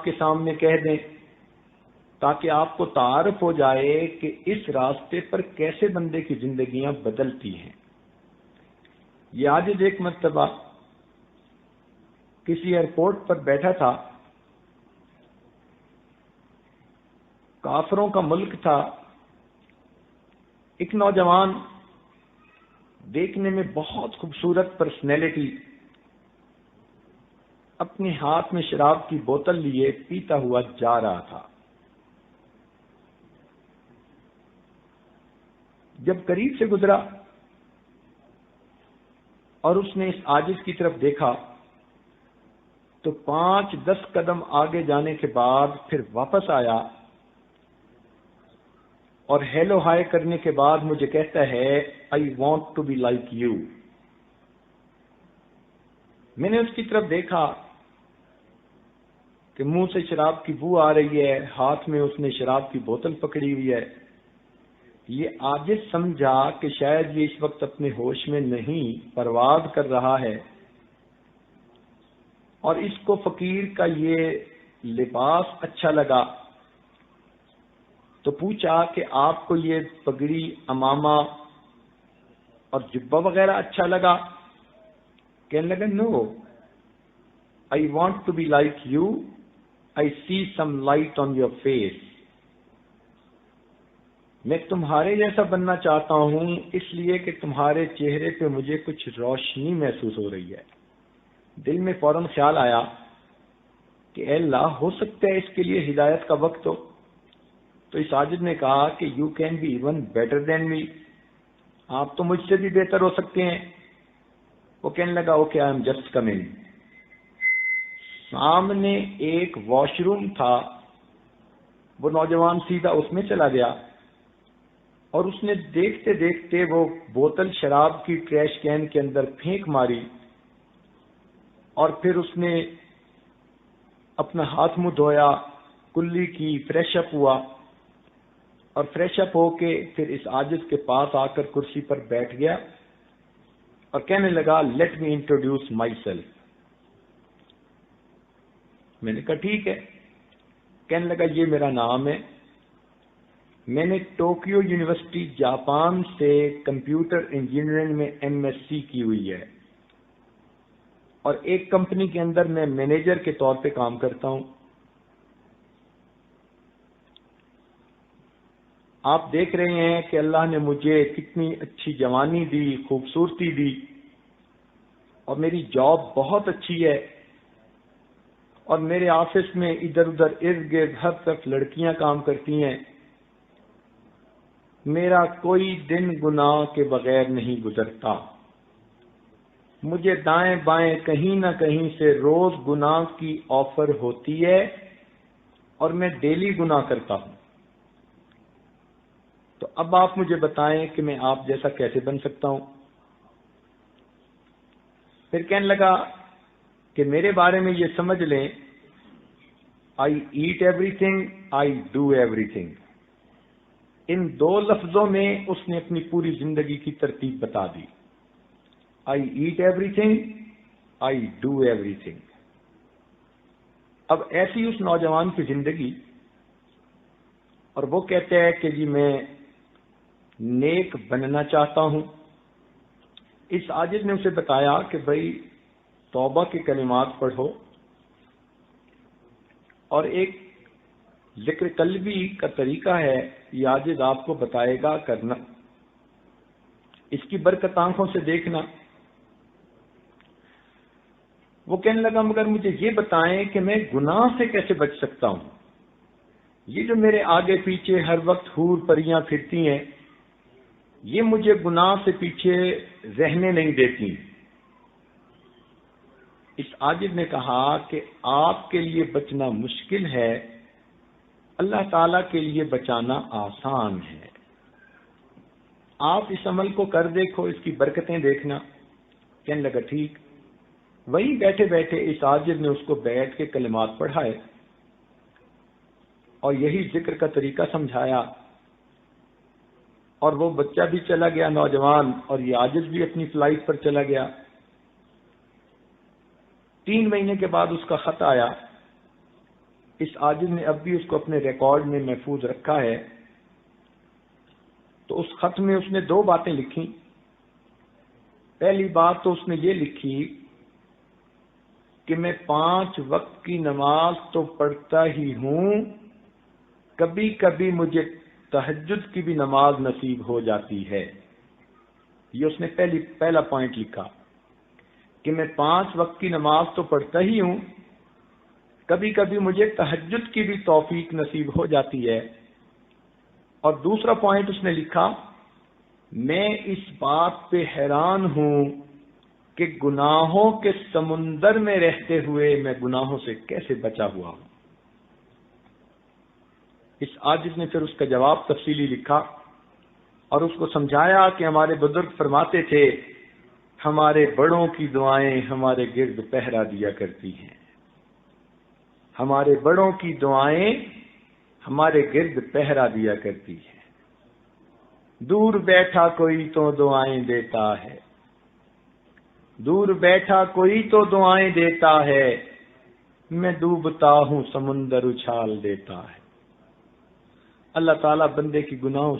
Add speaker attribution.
Speaker 1: کے سامنے کہہ دیں تاکہ آپ کو تعارف ہو جائے کہ اس راستے پر کیسے بندے کی زندگیاں بدلتی ہیں۔ یہ عاجز ایک مرتبہ کسی ایئرپورٹ پر بیٹھا تھا، کافروں کا ملک تھا، ایک نوجوان دیکھنے میں بہت خوبصورت پرسنالٹی اپنے ہاتھ میں شراب کی بوتل لیے پیتا ہوا جا رہا تھا۔ جب قریب سے گزرا اور اس نے اس عاجز کی طرف دیکھا تو 5-10 قدم آگے جانے کے بعد پھر واپس آیا اور ہیلو ہائے کرنے کے بعد مجھے کہتا ہے I want to be like you. میں نے اس کی طرف دیکھا کہ منہ سے شراب کی بو آ رہی ہے، ہاتھ میں اس نے شراب کی بوتل پکڑی ہوئی ہے۔ یہ عاجز سمجھا کہ شاید یہ اس وقت اپنے ہوش میں نہیں، پرواز کر رہا ہے، اور اس کو فقیر کا یہ لباس اچھا لگا تو پوچھا کہ آپ کو یہ پگڑی، امامہ اور جبہ وغیرہ اچھا لگا؟ کہنے لگا no, I want to be like you, I see some light on your face. میں تمہارے جیسا بننا چاہتا ہوں اس لیے کہ تمہارے چہرے پہ مجھے کچھ روشنی محسوس ہو رہی ہے۔ دل میں فوراً خیال آیا کہ اے اللہ، ہو سکتا ہے اس کے لیے ہدایت کا وقت ہو۔ تو اس عاجز نے کہا کہ you can be even better than me, آپ تو مجھ سے بھی بہتر ہو سکتے ہیں۔ وہ کہنے لگا okay I am just coming. سامنے ایک واش روم تھا، وہ نوجوان سیدھا اس میں چلا گیا اور اس نے دیکھتے دیکھتے وہ بوتل شراب کی ٹریش کین کے اندر پھینک ماری، اور پھر اس نے اپنا ہاتھ منہ دھویا، کلی کی، فریش اپ ہوا، اور فریش اپ ہو کے پھر اس عاجز کے پاس آ کر کرسی پر بیٹھ گیا اور کہنے لگا let me introduce my self. میں نے کہا ٹھیک ہے۔ کہنے لگا یہ میرا نام ہے، میں نے ٹوکیو یونیورسٹی جاپان سے کمپیوٹر انجینئرنگ میں ایم ایس سی کی ہوئی ہے، اور ایک کمپنی کے اندر میں مینیجر کے طور پہ کام کرتا ہوں۔ آپ دیکھ رہے ہیں کہ اللہ نے مجھے کتنی اچھی جوانی دی، خوبصورتی دی، اور میری جاب بہت اچھی ہے، اور میرے آفس میں ادھر ادھر ارد گرد ہر طرف لڑکیاں کام کرتی ہیں۔ میرا کوئی دن گناہ کے بغیر نہیں گزرتا، مجھے دائیں بائیں کہیں نہ کہیں سے روز گناہ کی آفر ہوتی ہے، اور میں ڈیلی گناہ کرتا ہوں۔ تو اب آپ مجھے بتائیں کہ میں آپ جیسا کیسے بن سکتا ہوں؟ پھر کہنے لگا کہ میرے بارے میں یہ سمجھ لیں I ate everything, I do everything. ان دو لفظوں میں اس نے اپنی پوری زندگی کی ترتیب بتا دی، I ate everything, I do everything. اب ایسی اس نوجوان کی زندگی، اور وہ کہتے ہیں کہ جی میں نیک بننا چاہتا ہوں۔ اس عاجز نے اسے بتایا کہ بھائی توبہ کے کلمات پڑھو، اور ایک ذکر قلبی کا طریقہ ہے، یہ عاجز آپ کو بتائے گا کرنا، اس کی برکت آنکھوں سے دیکھنا۔ وہ کہنے لگا مگر مجھے یہ بتائیں کہ میں گناہ سے کیسے بچ سکتا ہوں؟ یہ جو میرے آگے پیچھے ہر وقت حور پریاں پھرتی ہیں، یہ مجھے گناہ سے پیچھے رہنے نہیں دیتی۔ اس عاجز نے کہا کہ آپ کے لیے بچنا مشکل ہے، اللہ تعالیٰ کے لیے بچانا آسان ہے۔ آپ اس عمل کو کر دیکھو، اس کی برکتیں دیکھنا۔ کہنے لگا ٹھیک۔ وہیں بیٹھے بیٹھے اس عاجز نے اس کو بیٹھ کے کلمات پڑھائے اور یہی ذکر کا طریقہ سمجھایا، اور وہ بچہ بھی چلا گیا نوجوان، اور یہ عاجز بھی اپنی فلائٹ پر چلا گیا۔ 3 مہینے کے بعد اس کا خط آیا اس عاجز نے اب بھی اس کو اپنے ریکارڈ میں محفوظ رکھا ہے۔ تو اس خط میں اس نے 2 باتیں لکھی۔ پہلی بات تو اس نے یہ لکھی کہ میں 5 وقت کی نماز تو پڑھتا ہی ہوں، کبھی کبھی مجھے تہجد کی بھی نماز نصیب ہو جاتی ہے۔ یہ اس نے پہلا پوائنٹ لکھا کہ میں 5 وقت کی نماز تو پڑھتا ہی ہوں، کبھی کبھی مجھے تہجد کی بھی توفیق نصیب ہو جاتی ہے۔ اور دوسرا پوائنٹ اس نے لکھا، میں اس بات پہ حیران ہوں کہ گناہوں کے سمندر میں رہتے ہوئے میں گناہوں سے کیسے بچا ہوا ہوں۔ اس عاجز نے پھر اس کا جواب تفصیلی لکھا اور اس کو سمجھایا کہ ہمارے بزرگ فرماتے تھے ہمارے بڑوں کی دعائیں ہمارے گرد پہرا دیا کرتی ہیں، ہمارے بڑوں کی دعائیں ہمارے گرد پہرا دیا کرتی ہیں۔ دور بیٹھا کوئی تو دعائیں دیتا ہے، دور بیٹھا کوئی تو دعائیں دیتا ہے، میں ڈوبتا ہوں سمندر اچھال دیتا ہے۔ اللہ تعالیٰ بندے کی گناہوں